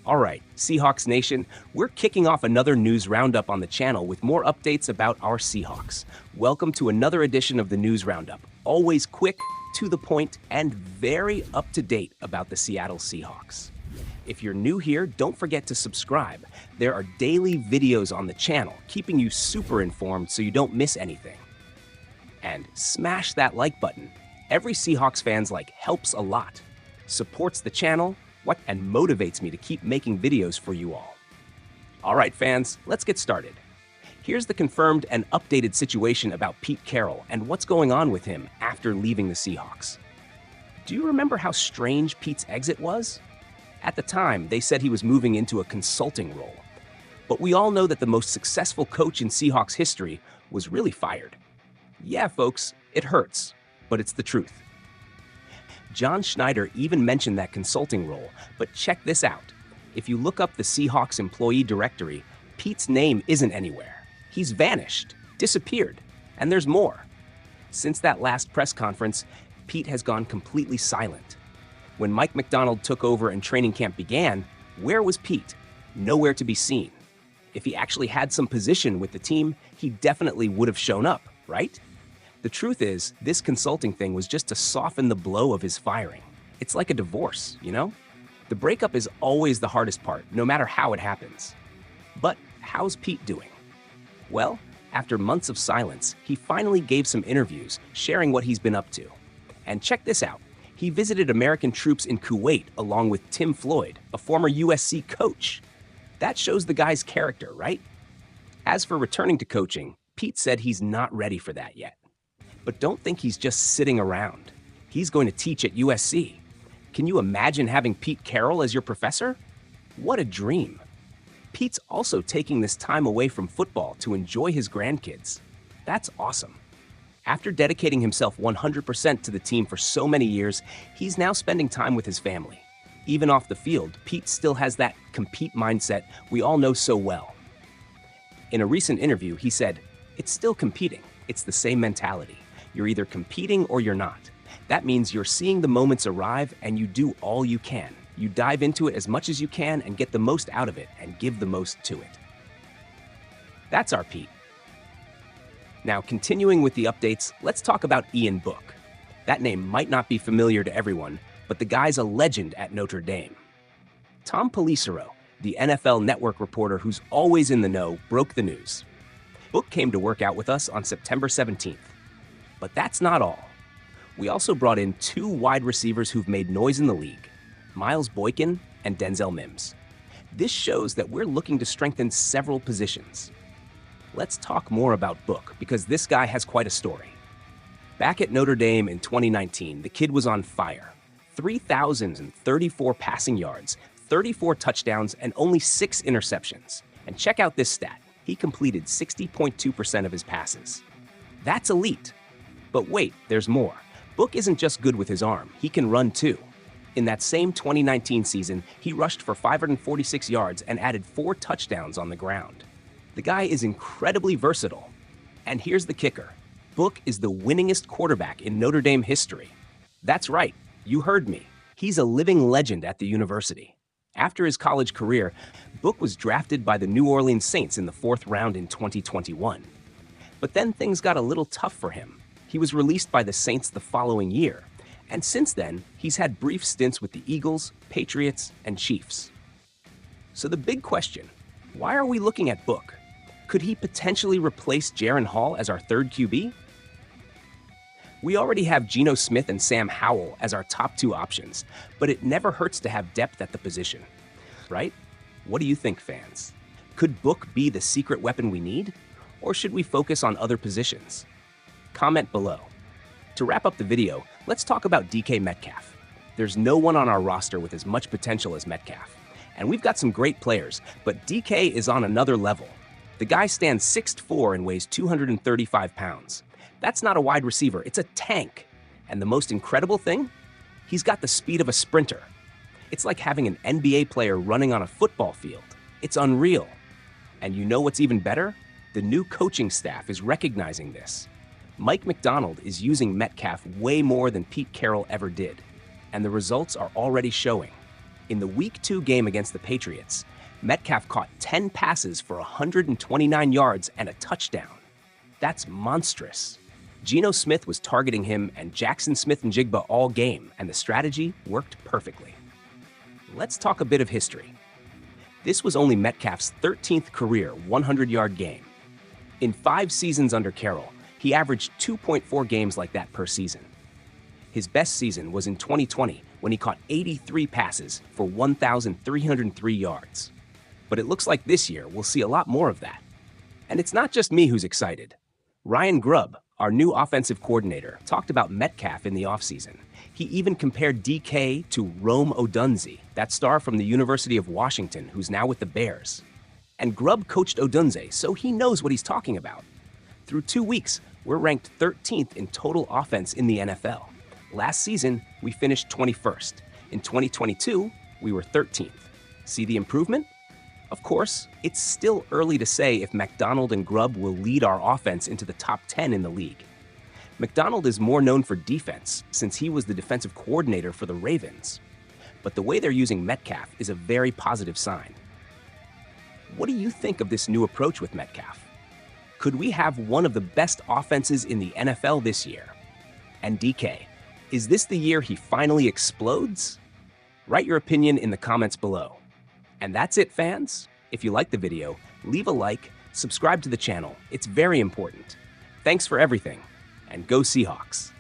All right, Seahawks Nation, we're kicking off another news roundup on the channel with more updates about our Seahawks. Welcome to another edition of the News Roundup, always quick, to the point, and very up-to-date about the Seattle Seahawks. If you're new here, don't forget to subscribe. There are daily videos on the channel, keeping you super informed so you don't miss anything. And smash that like button. Every Seahawks fan's like helps a lot, supports the channel, and motivates me to keep making videos for you all. All right, fans, let's get started. Here's the confirmed and updated situation about Pete Carroll and what's going on with him after leaving the Seahawks. Do you remember how strange Pete's exit was? At the time, they said he was moving into a consulting role. But we all know that the most successful coach in Seahawks history was really fired. Yeah, folks, it hurts, but it's the truth. John Schneider even mentioned that consulting role, but check this out. If you look up the Seahawks employee directory, Pete's name isn't anywhere. He's vanished, disappeared, and there's more. Since that last press conference, Pete has gone completely silent. When Mike Macdonald took over and training camp began, where was Pete? Nowhere to be seen. If he actually had some position with the team, he definitely would have shown up, right? The truth is, this consulting thing was just to soften the blow of his firing. It's like a divorce, you know? The breakup is always the hardest part, no matter how it happens. But how's Pete doing? Well, after months of silence, he finally gave some interviews, sharing what he's been up to. And check this out. He visited American troops in Kuwait along with Tim Floyd, a former USC coach. That shows the guy's character, right? As for returning to coaching, Pete said he's not ready for that yet. But don't think he's just sitting around. He's going to teach at USC. Can you imagine having Pete Carroll as your professor? What a dream. Pete's also taking this time away from football to enjoy his grandkids. That's awesome. After dedicating himself 100% to the team for so many years, he's now spending time with his family. Even off the field, Pete still has that compete mindset we all know so well. In a recent interview, he said, "It's still competing. It's the same mentality. You're either competing or you're not. That means you're seeing the moments arrive and you do all you can. You dive into it as much as you can and get the most out of it and give the most to it." That's our Pete. Now, continuing with the updates, let's talk about Ian Book. That name might not be familiar to everyone, but the guy's a legend at Notre Dame. Tom Pelissero, the NFL Network reporter who's always in the know, broke the news. Book came to work out with us on September 17th. But that's not all. We also brought in two wide receivers who've made noise in the league, Miles Boykin and Denzel Mims. This shows that we're looking to strengthen several positions. Let's talk more about Book, because this guy has quite a story. Back at Notre Dame in 2019, the kid was on fire. 3,034 passing yards, 34 touchdowns, and only 6 interceptions. And check out this stat. He completed 60.2% of his passes. That's elite. But wait, there's more. Book isn't just good with his arm, he can run too. In that same 2019 season, he rushed for 546 yards and added 4 touchdowns on the ground. The guy is incredibly versatile. And here's the kicker. Book is the winningest quarterback in Notre Dame history. That's right, you heard me. He's a living legend at the university. After his college career, Book was drafted by the New Orleans Saints in the 4th round in 2021. But then things got a little tough for him. He was released by the Saints the following year, and since then, he's had brief stints with the Eagles, Patriots, and Chiefs. So the big question, why are we looking at Book? Could he potentially replace Jaren Hall as our 3rd QB? We already have Geno Smith and Sam Howell as our top 2 options, but it never hurts to have depth at the position, right? What do you think, fans? Could Book be the secret weapon we need? Or should we focus on other positions? Comment below. To wrap up the video, let's talk about DK Metcalf. There's no one on our roster with as much potential as Metcalf. And we've got some great players, but DK is on another level. The guy stands 6'4" and weighs 235 pounds. That's not a wide receiver, it's a tank. And the most incredible thing? He's got the speed of a sprinter. It's like having an NBA player running on a football field. It's unreal. And you know what's even better? The new coaching staff is recognizing this. Mike Macdonald is using Metcalf way more than Pete Carroll ever did, and the results are already showing. In the Week 2 game against the Patriots, Metcalf caught 10 passes for 129 yards and a touchdown. That's monstrous. Geno Smith was targeting him and Jackson Smith-Njigba all game, and the strategy worked perfectly. Let's talk a bit of history. This was only Metcalf's 13th career 100-yard game. In 5 seasons under Carroll, he averaged 2.4 games like that per season. His best season was in 2020 when he caught 83 passes for 1,303 yards. But it looks like this year we'll see a lot more of that. And it's not just me who's excited. Ryan Grubb, our new offensive coordinator, talked about Metcalf in the offseason. He even compared DK to Rome Odunze, that star from the University of Washington who's now with the Bears. And Grubb coached Odunze, so he knows what he's talking about. Through 2 weeks, we're ranked 13th in total offense in the NFL. Last season, we finished 21st. In 2022, we were 13th. See the improvement? Of course, it's still early to say if McDonald and Grubb will lead our offense into the top 10 in the league. McDonald is more known for defense since he was the defensive coordinator for the Ravens. But the way they're using Metcalf is a very positive sign. What do you think of this new approach with Metcalf? Could we have one of the best offenses in the NFL this year? And DK, is this the year he finally explodes? Write your opinion in the comments below. And that's it, fans. If you liked the video, leave a like, subscribe to the channel. It's very important. Thanks for everything, and go Seahawks.